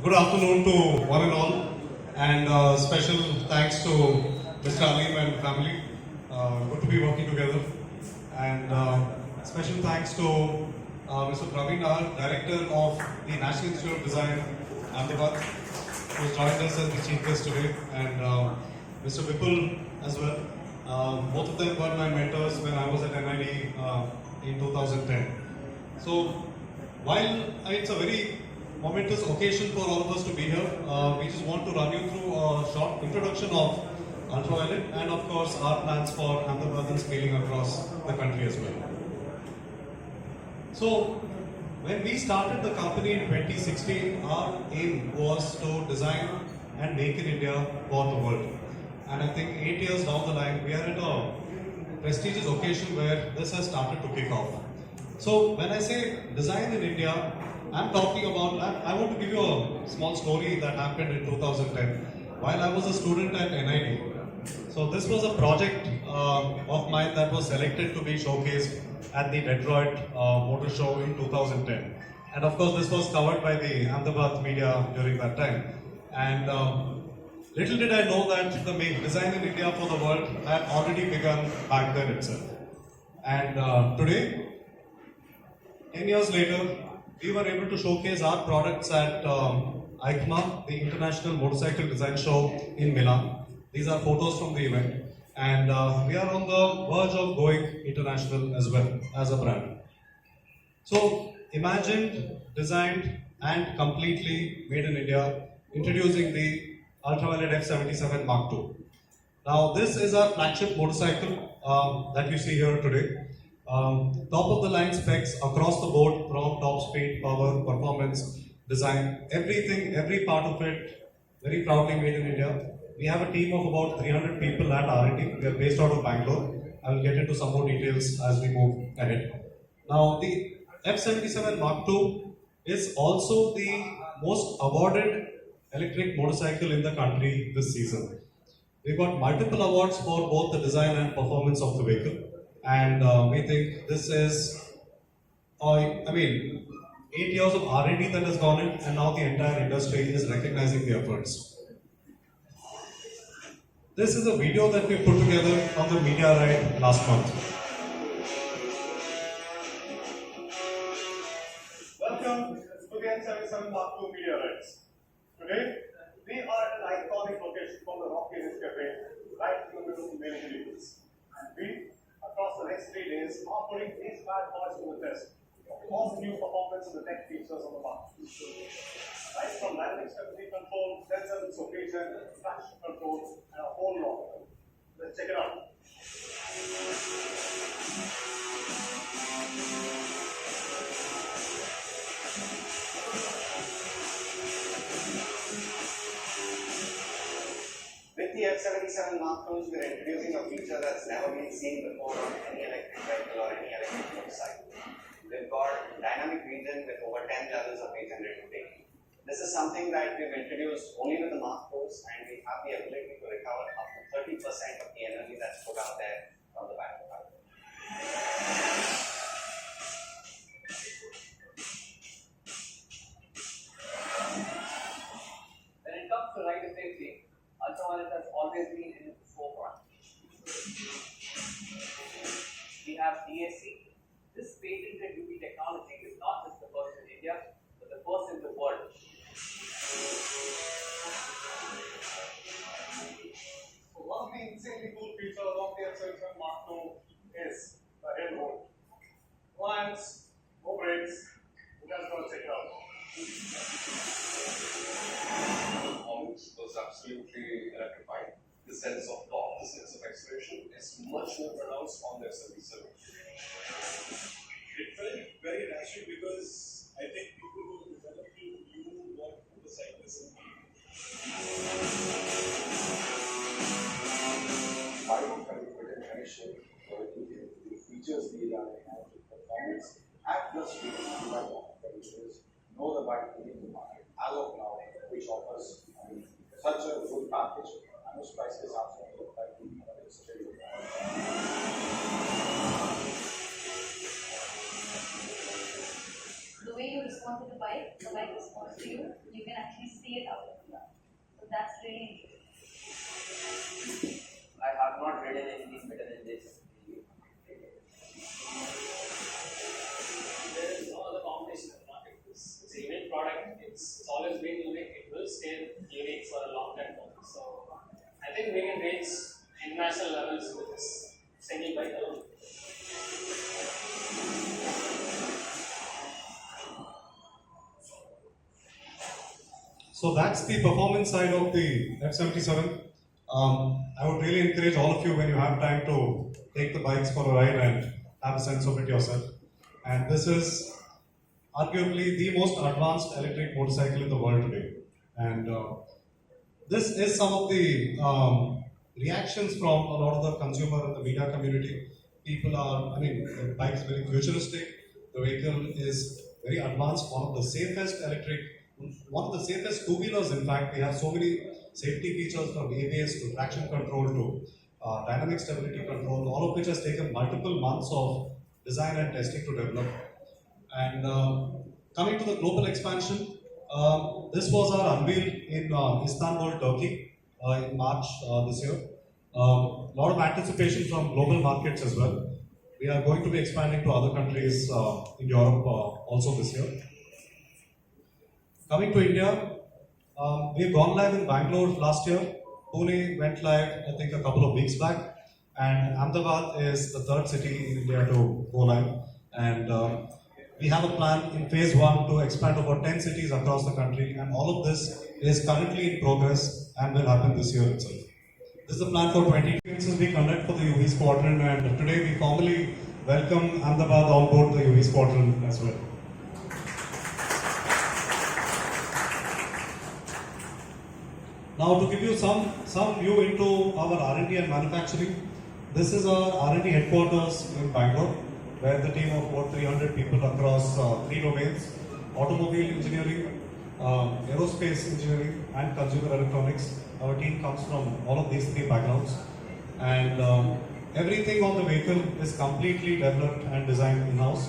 Good afternoon to one and all, and special thanks to Mr. Alim and family. Good to be working together. And special thanks to Mr. Praveen R, Director of the National Institute of Design, Ahmedabad, who has joined us as the chief guest today, and Mr. Vipul as well. Both of them were my mentors when I was at NID in 2010. So, while it's a very momentous occasion for all of us to be here, we just want to run you through a short introduction of Ultraviolet and of course our plans for Ahmedabad and scaling across the country as well. So, when we started the company in 2016, our aim was to design and make in India for the world. And I think 8 years down the line, we are at a prestigious occasion where this has started to kick off. So when I say design in India, I'm talking about, I want to give you a small story that happened in 2010 while I was a student at NID. So this was a project of mine that was selected to be showcased at the Detroit Motor Show in 2010. And of course this was covered by the Ahmedabad media during that time. And little did I know that the design in India for the world had already begun back then itself. And today, 10 years later, we were able to showcase our products at EICMA, the International Motorcycle Design Show in Milan. These are photos from the event. And we are on the verge of going international as well as a brand. So, imagined, designed, and completely made in India, introducing the Ultraviolet F77 Mark II. Now, this is our flagship motorcycle that you see here today. Top of the line specs across the board, from top speed, power, performance, design, everything, every part of it, very proudly made in India. We have a team of about 300 people at R&D. We are based out of Bangalore. I will get into some more details as we move ahead. Now, the F77 Mark II is also the most awarded electric motorcycle in the country this season. We got multiple awards for both the design and performance of the vehicle. And we think this is, 8 years of R&D that has gone in, and now the entire industry is recognizing the efforts. This is a video that we put together on the media ride last month. Welcome to the F77 Mark II media rides. Today, we are at an iconic location called the Rocky Ridge Cafe, right in the middle of many hills. And we, across the next 3 days, are putting these bad boys to the test. All the new performance and the tech features on the mark. Right from dynamic stability control, sensor dislocation, traction control, and a whole lot. Let's check it out. With the F77 Mark IIs, we are introducing a feature that's never been seen before on any electric vehicle or any electric motorcycle. We've got dynamic region with over 10 levels of regenerative braking. This is something that we've introduced only with the Mark IIs, and we have the ability to recover up to 30% of the energy that's put out there from the back of the car. When it comes to rider safety, Ultraviolet has always been in the forefront. We have DAC. This patented UV technology is not just the first in India, but the first in the world. So one of the insanely cool features of the F77 Mark II is the hill hold. No hands, no brakes. You guys gotta check it out. Performance was absolutely electrifying. The sense of torque, the sense of acceleration is much more pronounced on the F77. It felt very natural because I think people who developed it knew what motorcyclism My confident connection the features the have, the performance, and plus we can know the bike within the market as of now, which offers such a good package. I was priceless after the bike is such a good The way you respond to the bike responds to you. You can actually see think we can reach international levels with this single bike alone? So that's the performance side of the F77. I would really encourage all of you when you have time to take the bikes for a ride and have a sense of it yourself. And this is arguably the most advanced electric motorcycle in the world today. And this is some of the reactions from a lot of the consumer and the media community. People are, the bike is very futuristic. The vehicle is very advanced, one of the safest two-wheelers. In fact, we have so many safety features from ABS to traction control to dynamic stability control, all of which has taken multiple months of design and testing to develop. And coming to the global expansion, this was our unveil in Istanbul, Turkey in March this year. A lot of anticipation from global markets as well. We are going to be expanding to other countries in Europe also this year. Coming to India, we've gone live in Bangalore last year. Pune went live, I think, a couple of weeks back. And Ahmedabad is the third city in India to go live. And we have a plan in phase 1 to expand about 10 cities across the country. And all of this is currently in progress and will happen this year itself. This is the plan for 20 experiences we conduct for the UV Squadron. And today we formally welcome Ahmedabad on board the UV Squadron as well. Now, to give you some view into our R&D and manufacturing, this is our R&D headquarters in Bangalore, where the team of about 300 people across 3 domains: automobile engineering, aerospace engineering, and consumer electronics. Our team comes from all of these 3 backgrounds, and everything on the vehicle is completely developed and designed in-house,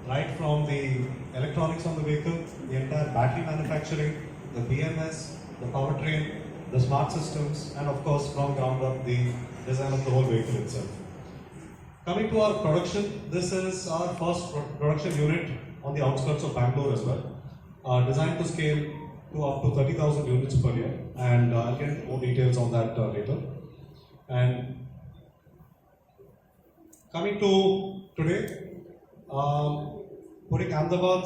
right from the electronics on the vehicle, the entire battery manufacturing, the BMS, the powertrain, the smart systems, and of course from ground up the design of the whole vehicle itself. Coming to our production, this is our first production unit on the outskirts of Bangalore as well, designed to scale to up to 30,000 units per year, and I'll get into more details on that later. And coming to today, putting Ahmedabad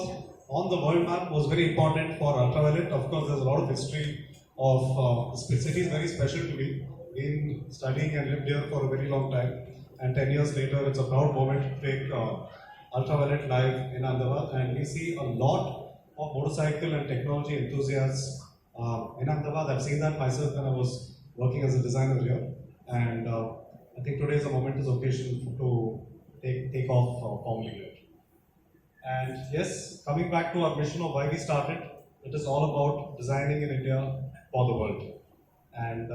on the world map was very important for Ultraviolet. Of course, there's a lot of history of the city is very special to me. Been studying and lived here for a very long time, and 10 years later, it's a proud moment to take Ultraviolet live in Ahmedabad, and we see a lot of motorcycle and technology enthusiasts in Ahmedabad. I've seen that myself when I was working as a designer here, and I think today is a momentous occasion to take off formally here. And yes, coming back to our mission of why we started, it is all about designing in India for the world. And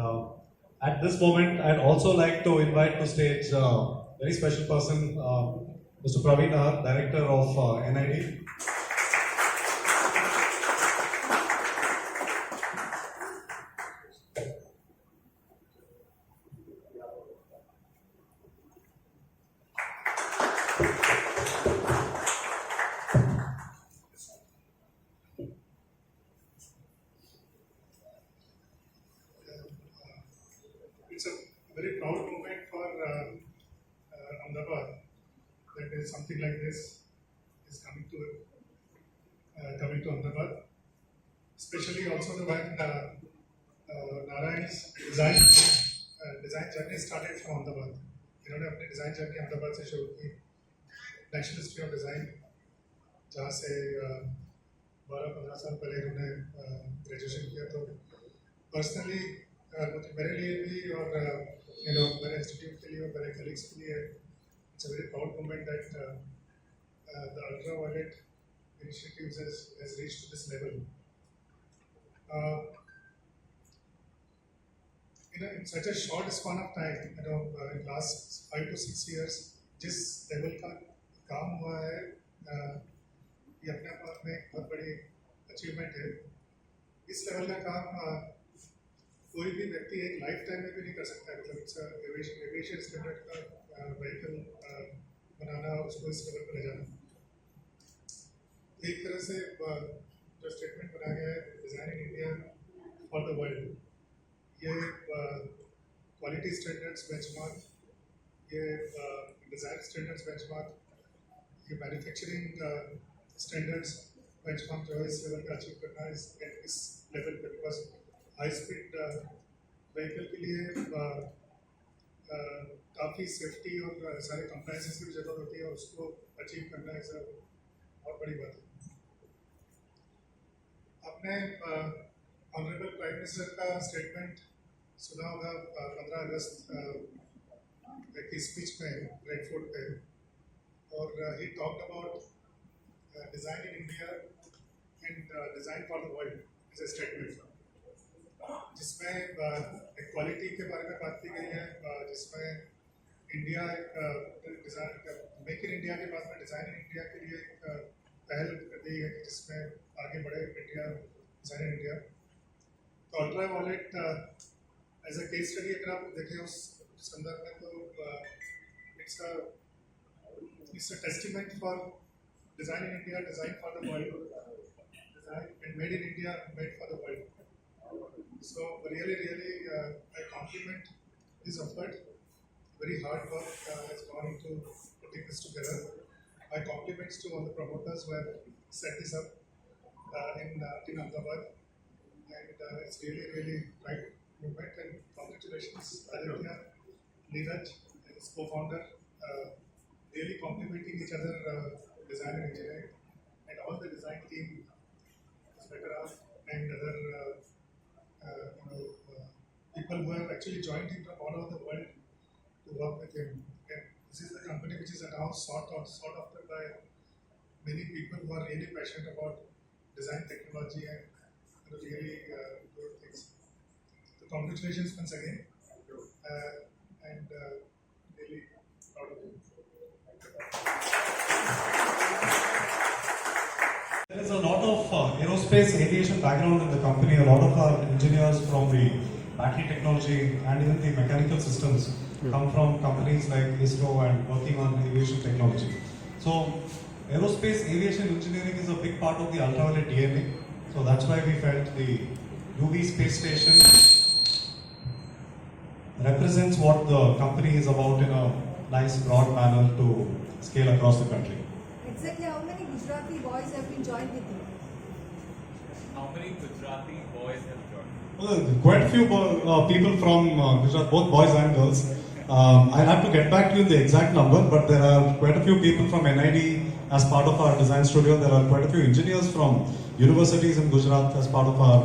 at this moment, I'd also like to invite to stage a very special person, Mr. Praveen Nahar, Director of NID. It's a very proud moment for Ahmedabad that is something like this is coming to Ahmedabad. Especially also the when Narayan's design journey started from Ahmedabad. इन्होंने अपनी design journey Ahmedabad से शुरू की, national history of design, जहाँ से 12-15 साल पहले इन्होंने ग्रेजुएशन किया. तो पर्सनली मेरे लिए भी और मेरे इंस्टीट्यूट के लिए और मेरे कलीग्स के लिए it's a very proud moment that the ultraviolet initiatives has reached to this level. In such a short span of time, in last 5 to 6 years, जिस लेवल का काम हुआ है, ये अपने आप में एक बहुत बड़ी अचीवमेंट है. इस लेवल का काम कोई भी व्यक्ति एक लाइफ टाइम में भी नहीं कर सकता है. मतलब एविएशन स्टैंडर्ड का व्हीकल बनाना, उसको इस लेवल पर ले जाना, एक तरह से जो स्टेटमेंट बना गया है, design in India for the world, ये क्वालिटी स्टैंडर्ड्स बेंचमार्क, ये डिज़ाइन स्टैंडर्ड्स बेंचमार्क, ये मैन्युफैक्चरिंग स्टैंडर्ड्स बेंचमार्क जो है इस लेवल का अचीव करना है इस लेवल पे, बिकॉज हाई स्पीड व्हीकल के लिए काफ़ी सेफ्टी और सारे कंप्लायंसेस की भी जरूरत होती है, और उसको अचीव करना है सर बहुत बड़ी बात है। आपने ऑनरेबल प्राइम मिनिस्टर का स्टेटमेंट सुना होगा 15 अगस्त की स्पीच में रेड फोर्ट पे, और he talked about design in India and design for the world as a statement, जिसमें इक्वालिटी के बारे में बात की गई है, जिसमें इंडिया एक डिज़ाइन मेक इन इंडिया के बाद में डिज़ाइन इन इंडिया के लिए एक पहल कर दी है कि जिसमें आगे बढ़े इंडिया, डिज़ाइन इन इंडिया। तो ultra wallet as a case study अगर आप देखें उस संदर्भ में, तो it's a testament for design in India, design for the world, design and made in India, made for the world. So really, I compliment this effort. Very hard work has gone into putting this together. My compliments to all the promoters who have set this up in Ahmedabad, and it's really right movement. And congratulations, Aditya, Neeraj, and his co-founder, really complimenting each other, design and engineering, and all the design team, Inspector and other. People who have actually joined him from all over the world to work with him. And this is the company which is now sought after by many people who are really passionate about design technology and really doing things. So congratulations once again, and really proud of you. There is a lot of aerospace aviation background in the company. A lot of our engineers from the battery technology and even the mechanical systems come from companies like ISRO and working on aviation technology. So aerospace aviation engineering is a big part of the ultraviolet DNA. So that's why we felt the UV space station represents what the company is about in a nice broad manner to scale across the country. Exactly how many Gujarati boys have been joined with you? How many Gujarati boys have joined? Well, quite a few people from Gujarat, both boys and girls. I'll have to get back to you the exact number, but there are quite a few people from NID as part of our design studio. There are quite a few engineers from universities in Gujarat as part of our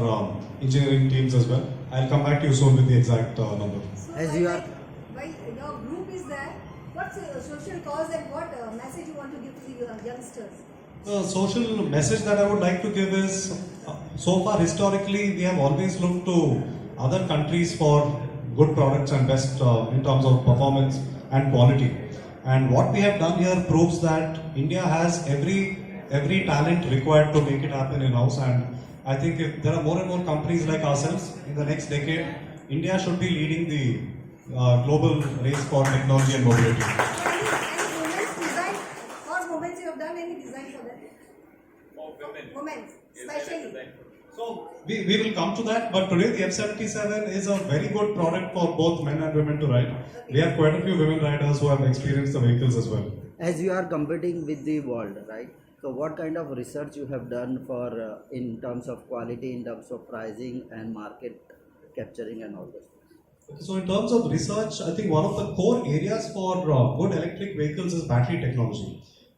engineering teams as well. I'll come back to you soon with the exact number. So As while, you are- while your group is there, what's your social cause and what message you want to give to the youngsters? The social message that I would like to give is, so far historically we have always looked to other countries for good products and best in terms of performance and quality. And what we have done here proves that India has every talent required to make it happen in-house. And I think if there are more and more companies like ourselves in the next decade, India should be leading the global race for technology and mobility. Any women's design or women's you have done any design for them? For women. Women's, Is there a especially. design for women? So we will come to that, but today the F77 is a very good product for both men and women to ride. We have quite a few women riders who have experienced the vehicles as well. As you are competing with the world, right? So what kind of research you have done for in terms of quality, in terms of pricing and market capturing and all this? So in terms of research, I think one of the core areas for good electric vehicles is battery technology.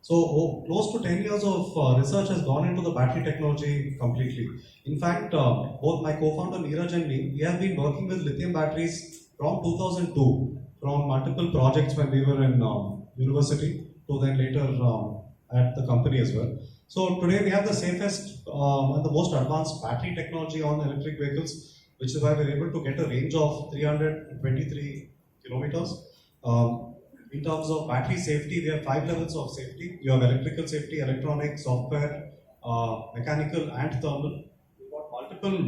So close to 10 years of research has gone into the battery technology completely. In fact, both my co-founder Neeraj and me, we have been working with lithium batteries from 2002, from multiple projects when we were in university to then later at the company as well. So today we have the safest and the most advanced battery technology on electric vehicles, which is why we're able to get a range of 323 kilometers. In terms of battery safety, we have 5 levels of safety. You have electrical safety, electronic, software, mechanical and thermal. We've got multiple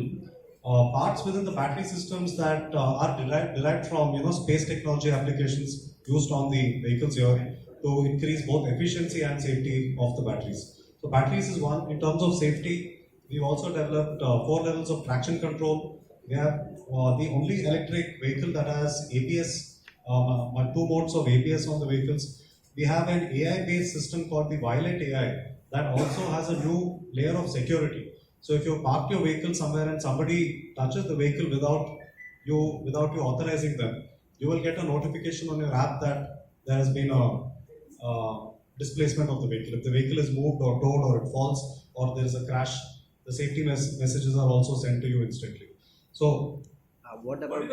parts within the battery systems that are derived from space technology applications used on the vehicles here to increase both efficiency and safety of the batteries. So batteries is one. In terms of safety, we've also developed 4 levels of traction control. We have the only electric vehicle that has ABS, two modes of ABS on the vehicles. We have an AI-based system called the Violet AI that also has a new layer of security. So if you park your vehicle somewhere and somebody touches the vehicle without you authorizing them, you will get a notification on your app that there has been a displacement of the vehicle. If the vehicle is moved or towed or it falls or there is a crash, the safety messages are also sent to you instantly. So, what about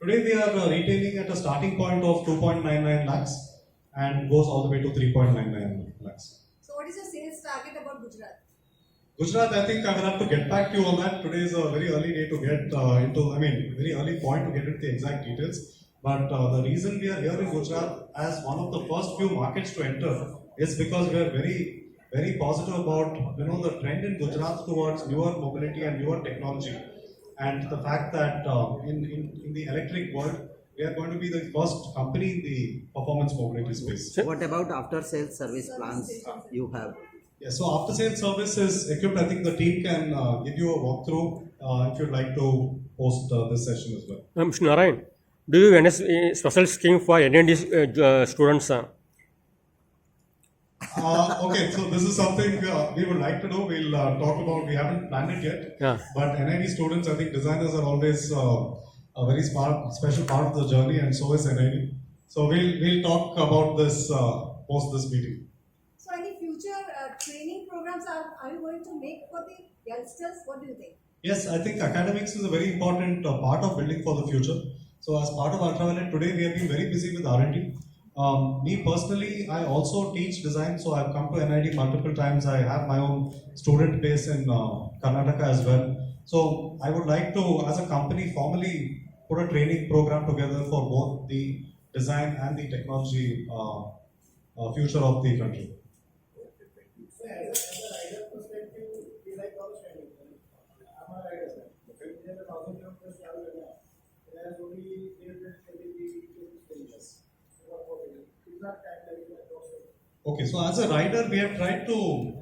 today we are retailing at a starting point of 2.99 lakhs and goes all the way to 3.99 lakhs. So what is your sales target about Gujarat? Gujarat, I think I will have to get back to you on that. Today is a very early day to get very early point to get into the exact details. But the reason we are here in Gujarat as one of the first few markets to enter is because we are very, very positive about the trend in Gujarat towards newer mobility and newer technology, and the fact that in the electric world we are going to be the first company in the performance mobility space. what about after sales service plans you have? Yeah, so after sales service is equipped. I think the team can give you a walkthrough if you'd like to host this session as well. Mr. Narayan, do you have any special scheme for NID students? Okay, so this is something we would like to know. We'll talk about. We haven't planned it yet. Yeah. But NID students, I think designers are always a very special part of the journey, and so is NID. So we'll talk about this post this meeting. So any future training programs are you going to make for the youngsters? What do you think? Yes, I think academics is a very important part of building for the future. So as part of Ultraviolet today, we have been very busy with R&D. Me personally, I also teach design, so I've come to NID multiple times. I have my own student base in Karnataka as well. So I would like to, as a company, formally put a training program together for both the design and the technology future of the country. Okay, so as a rider, we have tried to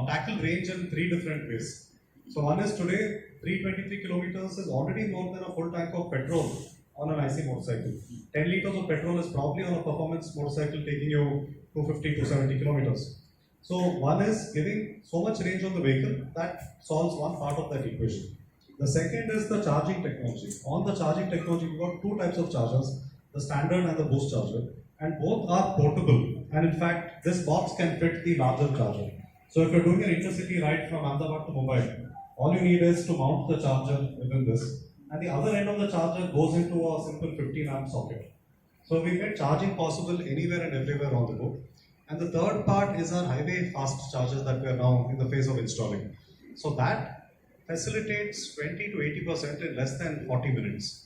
tackle range in 3 different ways. So one is today, 323 kilometers is already more than a full tank of petrol on an IC motorcycle. 10 liters of petrol is probably on a performance motorcycle taking you 250 to 70 kilometers. So one is giving so much range on the vehicle that solves one part of that equation. The second is the charging technology. On the charging technology, we've got 2 types of chargers, the standard and the boost charger, and both are portable. And in fact, this box can fit the larger charger. So if you're doing an intercity ride from Ahmedabad to Mumbai, all you need is to mount the charger within this. And the other end of the charger goes into a simple 15 amp socket. So we made charging possible anywhere and everywhere on the go. And the third part is our highway fast chargers that we are now in the phase of installing. So that facilitates 20 to 80% in less than 40 minutes.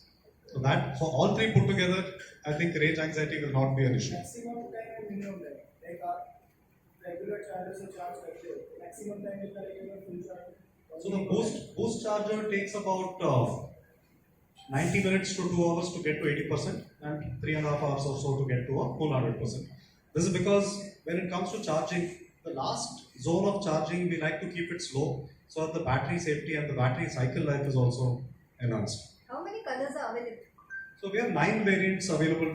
So all 3 put together, I think range anxiety will not be an issue. Maximum time and minimum time. Like our regular chargers are charged like this. Maximum time is the regular full charge. So the boost charger takes about 90 minutes to 2 hours to get to 80% and 3.5 hours or so to get to a full 100%. This is because when it comes to charging, the last zone of charging, we like to keep it slow so that the battery safety and the battery cycle life is also enhanced. How many colors are available? So we have 9 variants available